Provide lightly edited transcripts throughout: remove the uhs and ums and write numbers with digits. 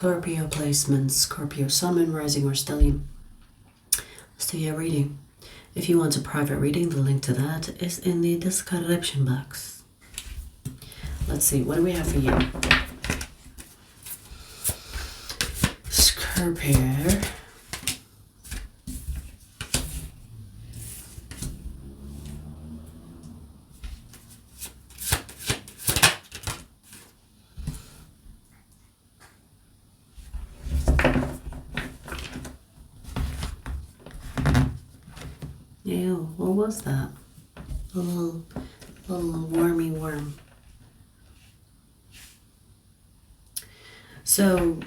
Scorpio placements, Scorpio Sun, Moon, Rising, or Stellium. So yeah, reading. If you want a private reading, the link to that is in the description box. Let's see, what do we have for you? Scorpio. Ew, what was that? A little wormy worm. So,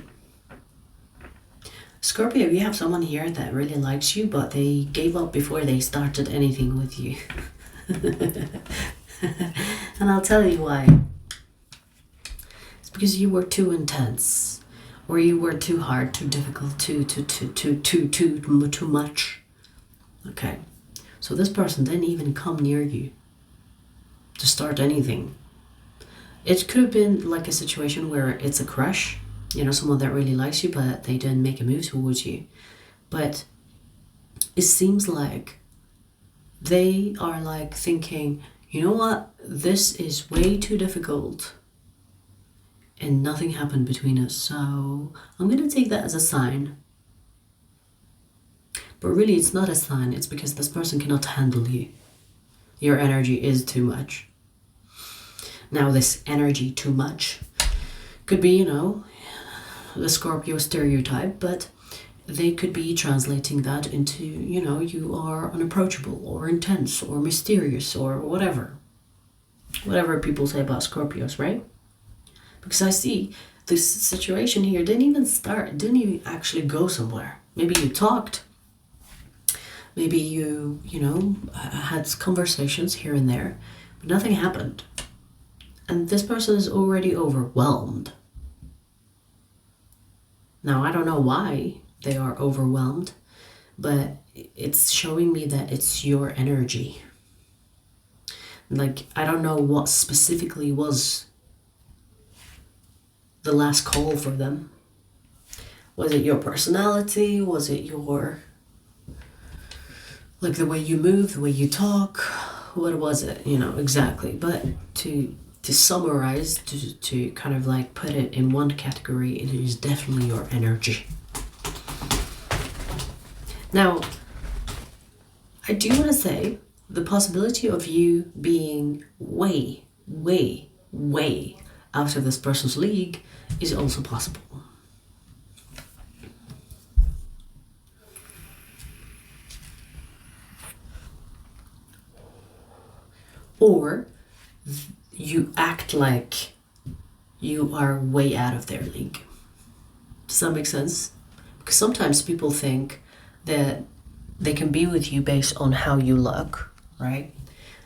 Scorpio, you have someone here that really likes you, but they gave up before they started anything with you. And I'll tell you why. It's because you were too intense, or you were too hard, too difficult, too much. Okay. So this person didn't even come near you to start anything. It could have been like a situation where it's a crush, you know, someone that really likes you, but they didn't make a move towards you. But it seems like they are like thinking, you know what, this is way too difficult. And nothing happened between us. So I'm going to take that as a sign. But really, it's not a sign. It's because this person cannot handle you. Your energy is too much. Now, this energy too much could be, you know, the Scorpio stereotype, but they could be translating that into, you know, you are unapproachable or intense or mysterious or whatever. Whatever people say about Scorpios, right? Because I see this situation here didn't even start, didn't even actually go somewhere. Maybe you talked. Maybe you know, had conversations here and there, but nothing happened. And this person is already overwhelmed. Now, I don't know why they are overwhelmed, but it's showing me that it's your energy. Like, I don't know what specifically was the last call for them. Was it your personality? Was it your... like the way you move, the way you talk, what was it, you know, exactly. But to summarize, to kind of like put it in one category, it is definitely your energy. Now, I do want to say the possibility of you being way, way, way out of this person's league is also possible. Or you act like you are way out of their league. Does that make sense? Because sometimes people think that they can be with you based on how you look, right?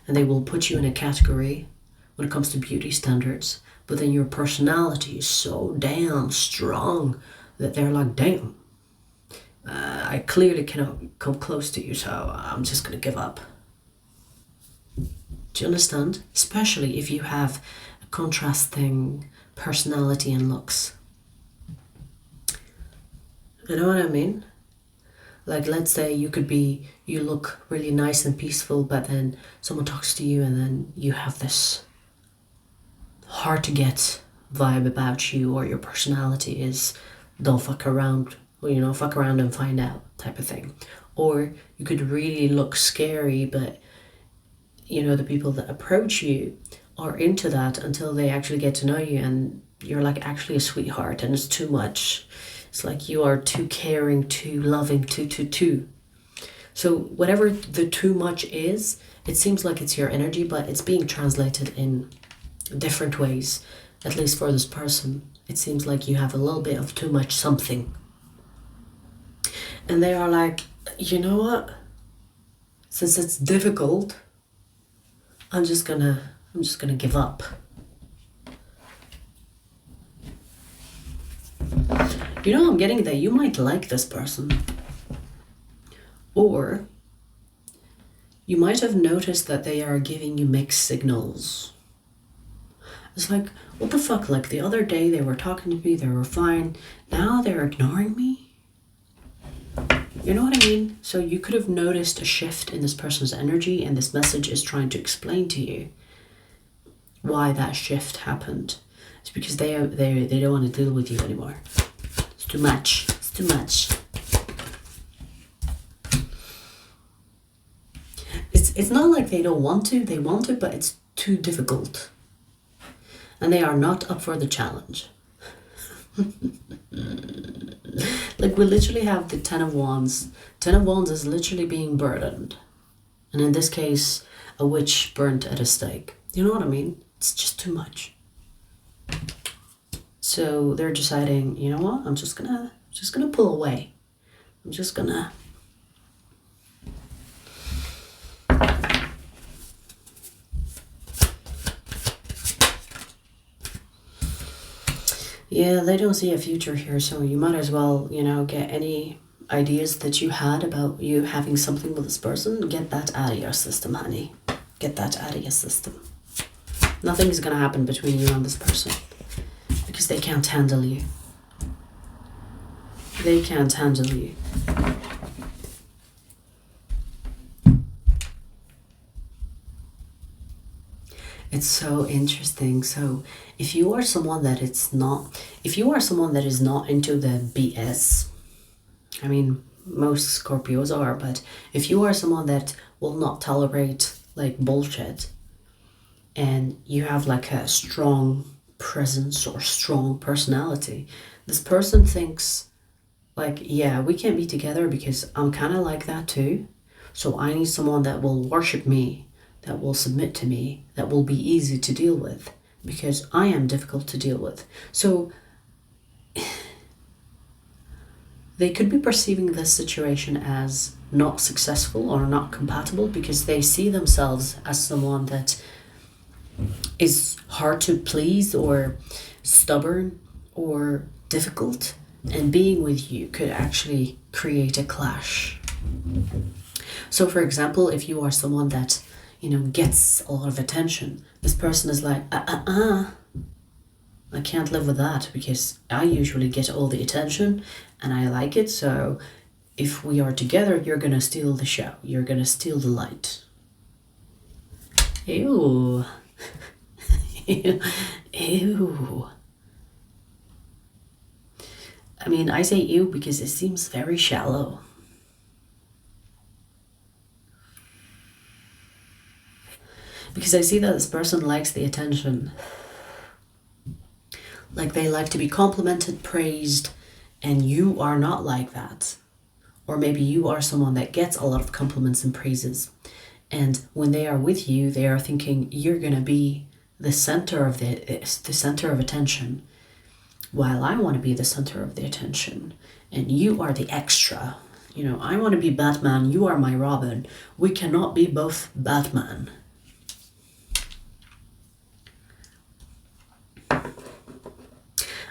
And they will put you in a category when it comes to beauty standards, but then your personality is so damn strong that they're like, damn, I clearly cannot come close to you, so I'm just gonna give up. Do you understand? Especially if you have a contrasting personality and looks. You know what I mean? Like, let's say you look really nice and peaceful, but then someone talks to you and then you have this hard to get vibe about you, or your personality is don't fuck around, or, you know, fuck around and find out type of thing. Or you could really look scary, but you know, the people that approach you are into that until they actually get to know you, and you're like actually a sweetheart, and it's too much. It's like you are too caring, too loving, too. So whatever the too much is, it seems like it's your energy, but it's being translated in different ways. At least for this person, it seems like you have a little bit of too much something. And they are like, you know what? Since it's difficult, I'm just gonna give up. You know, I'm getting that you might like this person. Or you might have noticed that they are giving you mixed signals. It's like, what the fuck? Like the other day they were talking to me, they were fine. Now they're ignoring me. You know what I mean? So you could have noticed a shift in this person's energy, and this message is trying to explain to you why that shift happened. It's because they don't want to deal with you anymore. It's too much. It's too much. It's not like they don't want to. They want to, but it's too difficult. And they are not up for the challenge. Like we literally have the Ten of Wands. Ten of Wands is literally being burdened. And in this case, a witch burnt at a stake. You know what I mean? It's just too much. So they're deciding, you know what? I'm just gonna pull away. I'm just gonna. Yeah, they don't see a future here, so you might as well, you know, get any ideas that you had about you having something with this person. Get that out of your system, honey. Get that out of your system. Nothing's gonna happen between you and this person because they can't handle you. They can't handle you. It's so interesting. So if you are someone that is not into the BS, I mean, most Scorpios are, but if you are someone that will not tolerate like bullshit, and you have like a strong presence or strong personality, this person thinks like, yeah, we can't be together because I'm kind of like that too. So I need someone that will worship me, that will submit to me, that will be easy to deal with because I am difficult to deal with. So they could be perceiving this situation as not successful or not compatible because they see themselves as someone that is hard to please or stubborn or difficult, and being with you could actually create a clash. So for example, if you are someone that, you know, gets a lot of attention, this person is like, I can't live with that because I usually get all the attention and I like it. So if we are together, you're gonna steal the show. You're gonna steal the light. Ew. Ew. I mean, I say ew because it seems very shallow. Because I see that this person likes the attention. Like they like to be complimented, praised, and you are not like that. Or maybe you are someone that gets a lot of compliments and praises. And when they are with you, they are thinking you're gonna be the center of the center of attention, while I want to be the center of the attention, and you are the extra. You know, I want to be Batman, you are my Robin. We cannot be both Batman. I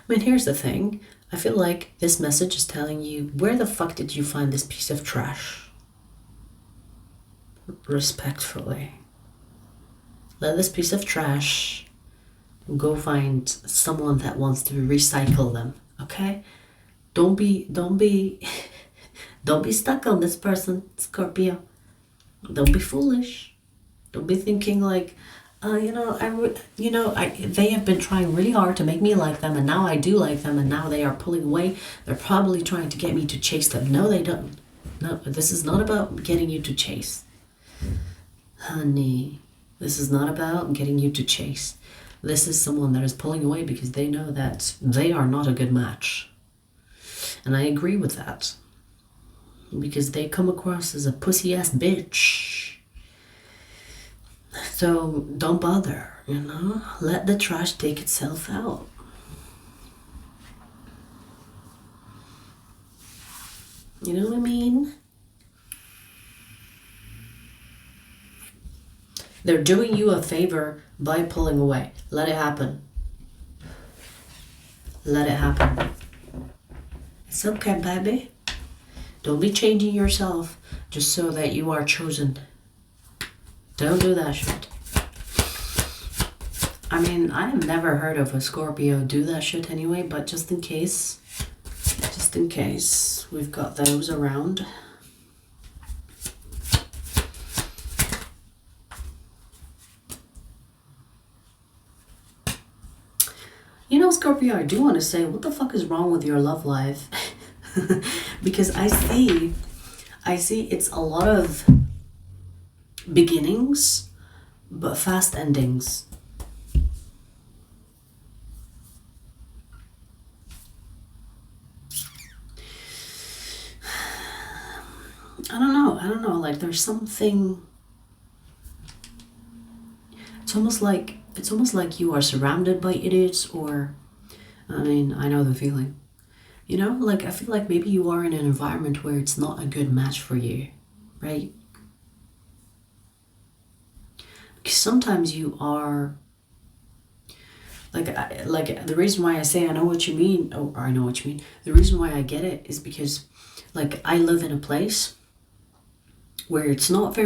mean, here's the thing. I feel like this message is telling you, where the fuck did you find this piece of trash? Respectfully. Let this piece of trash go find someone that wants to recycle them, okay? Don't be stuck on this person, Scorpio. Don't be foolish. Don't be thinking like, they have been trying really hard to make me like them, and now I do like them, and now they are pulling away. They're probably trying to get me to chase them. No, they don't. No, this is not about getting you to chase. Honey, this is not about getting you to chase. This is someone that is pulling away because they know that they are not a good match. And I agree with that. Because they come across as a pussy-ass bitch. So don't bother, you know? Let the trash take itself out. You know what I mean? They're doing you a favor by pulling away. Let it happen. Let it happen. It's okay, baby. Don't be changing yourself just so that you are chosen. Don't do that shit. I mean, I have never heard of a Scorpio do that shit anyway, but just in case, we've got those around. You know, Scorpio, I do want to say, what the fuck is wrong with your love life? Because I see it's a lot of beginnings, but fast endings. I don't know, like there's something, it's almost like you are surrounded by idiots, or, I mean, I know the feeling. You know, like I feel like maybe you are in an environment where it's not a good match for you, right? Because sometimes you are like the reason why I say I know what you mean, or I know what you mean. The reason why I get it is because like I live in a place where it's not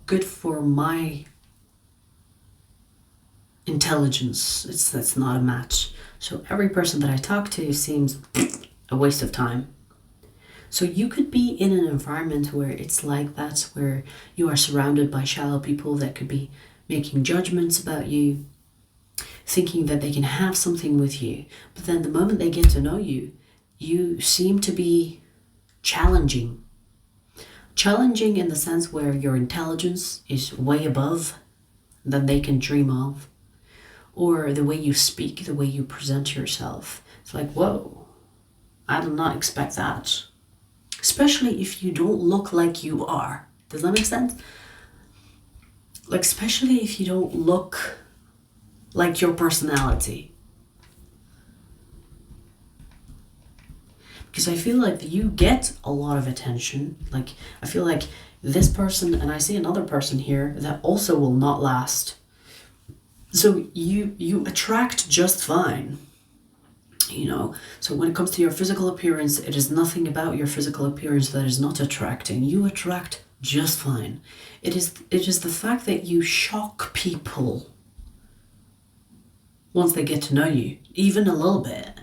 good for my intelligence. That's not a match. So every person that I talk to seems a waste of time. So you could be in an environment where it's like that, where you are surrounded by shallow people that could be making judgments about you, thinking that they can have something with you. But then the moment they get to know you, you seem to be challenging. Challenging in the sense where your intelligence is way above than they can dream of. Or the way you speak, the way you present yourself. It's like, whoa, I did not expect that. Especially if you don't look like you are. Does that make sense? Like, especially if you don't look like your personality. Because I feel like you get a lot of attention. Like, I feel like this person, and I see another person here that also will not last. So you attract just fine, you know. So when it comes to your physical appearance, it is nothing about your physical appearance that is not attracting. You attract just fine. It is the fact that you shock people once they get to know you, even a little bit.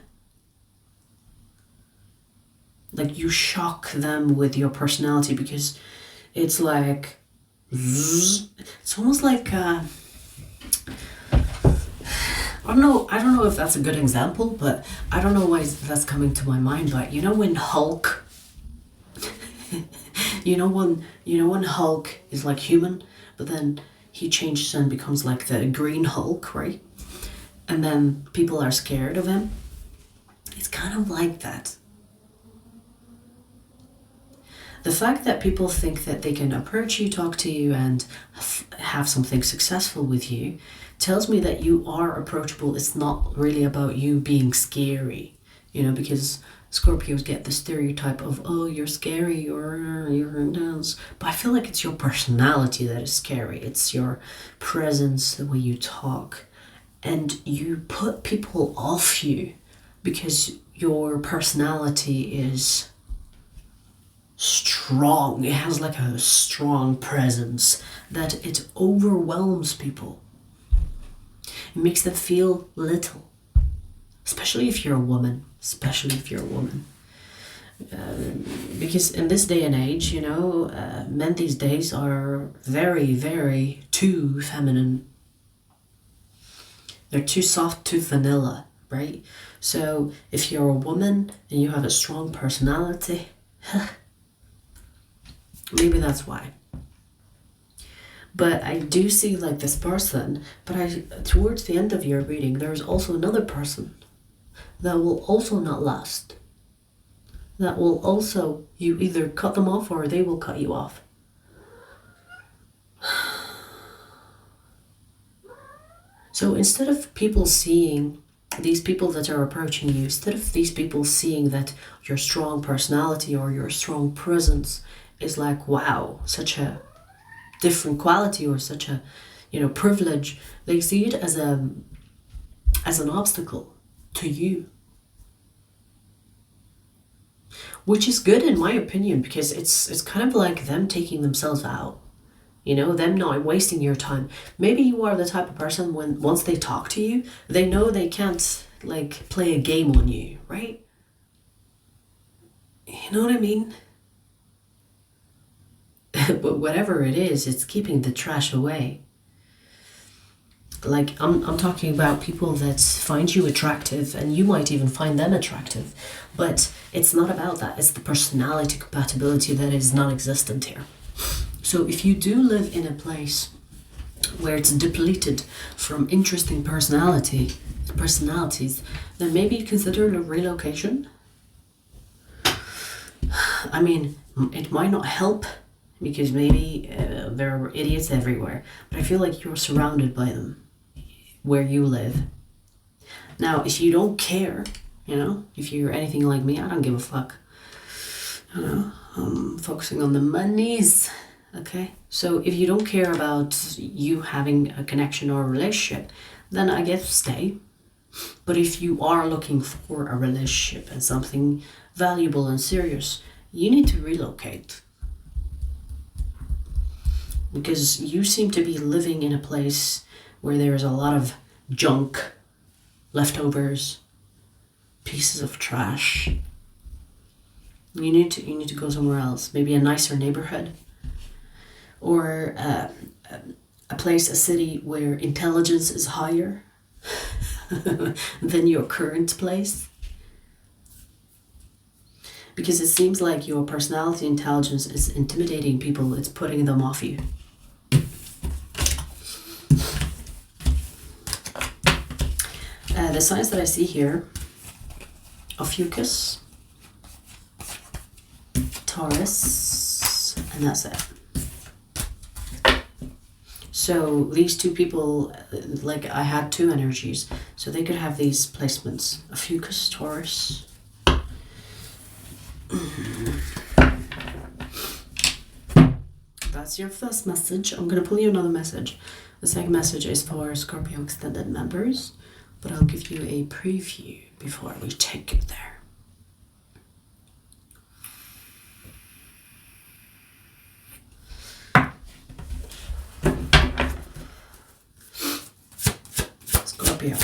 Like you shock them with your personality, because it's like, it's almost like I don't know if that's a good example, but I don't know why that's coming to my mind. But you know when Hulk, you know when Hulk is like human, but then he changes and becomes like the Green Hulk, right? And then people are scared of him. It's kind of like that. The fact that people think that they can approach you, talk to you, and have something successful with you tells me that you are approachable. It's not really about you being scary, you know, because Scorpios get the stereotype of, oh, you're scary or you're intense. But I feel like it's your personality that is scary. It's your presence, the way you talk. And you put people off you because your personality is strong. It has like a strong presence that it overwhelms people. It makes them feel little, especially if you're a woman. Because in this day and age, you know, men these days are very, very too feminine. They're too soft, too vanilla, right? So if you're a woman and you have a strong personality, maybe that's why. But I do see like this person, but towards the end of your reading, there's also another person that will also not last. That will also, you either cut them off or they will cut you off. So instead of people seeing, these people that are approaching you, instead of these people seeing that your strong personality or your strong presence is like, wow, such a different quality or such a, you know, privilege, they see it as an obstacle to you. Which is good in my opinion, because it's kind of like them taking themselves out. You know, them not wasting your time. Maybe you are the type of person when once they talk to you, they know they can't like play a game on you, right? You know what I mean? But whatever it is, it's keeping the trash away. Like I'm talking about people that find you attractive, and you might even find them attractive, but it's not about that. It's the personality compatibility that is non-existent here. So if you do live in a place where it's depleted from interesting personalities, then maybe consider a relocation. I mean, it might not help because maybe there are idiots everywhere, but I feel like you're surrounded by them where you live. Now, if you don't care, you know, if you're anything like me, I don't give a fuck. You know, I'm focusing on the monies. Okay, so if you don't care about you having a connection or a relationship, then I guess stay. But if you are looking for a relationship and something valuable and serious, you need to relocate. Because you seem to be living in a place where there is a lot of junk, leftovers, pieces of trash. You need to go somewhere else, maybe a nicer neighborhood. Or a place, a city where intelligence is higher than your current place. Because it seems like your personality intelligence is intimidating people, it's putting them off you. The signs that I see here, Ophiuchus, Taurus, and that's it. So these two people, like I had two energies, so they could have these placements. Ophiuchus, Taurus. That's your first message. I'm going to pull you another message. The second message is for Scorpio extended members, but I'll give you a preview before we take it there. Scorpio.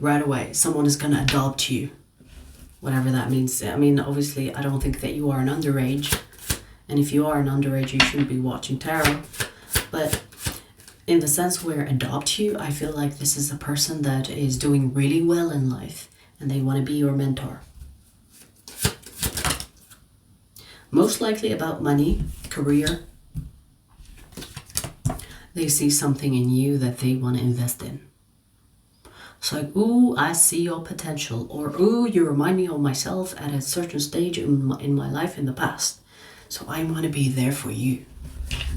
Right away, someone is going to adopt you, whatever that means. I mean, obviously, I don't think that you are an underage, and if you are an underage, you shouldn't be watching tarot, but in the sense where adopt you, I feel like this is a person that is doing really well in life, and they want to be your mentor. Most likely about money, career. They see something in you that they want to invest in. It's like, ooh, I see your potential. Or, ooh, you remind me of myself at a certain stage in my life in the past. So I want to be there for you.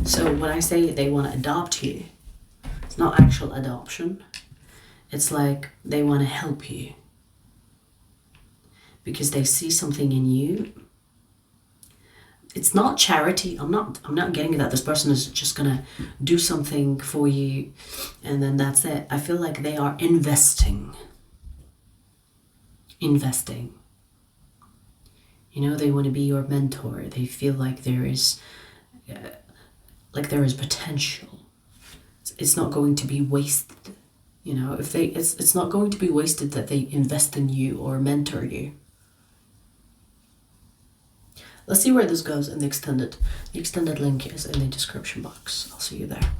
So when I say they want to adopt you, it's not actual adoption. It's like they want to help you. Because they see something in you. It's not charity. I'm not getting that this person is just gonna do something for you and then that's it. I feel like they are investing. You know, they want to be your mentor. They feel like there is potential. It's not going to be wasted. You know, if it's not going to be wasted that they invest in you or mentor you. Let's see where this goes in the extended. The extended link is in the description box. I'll see you there.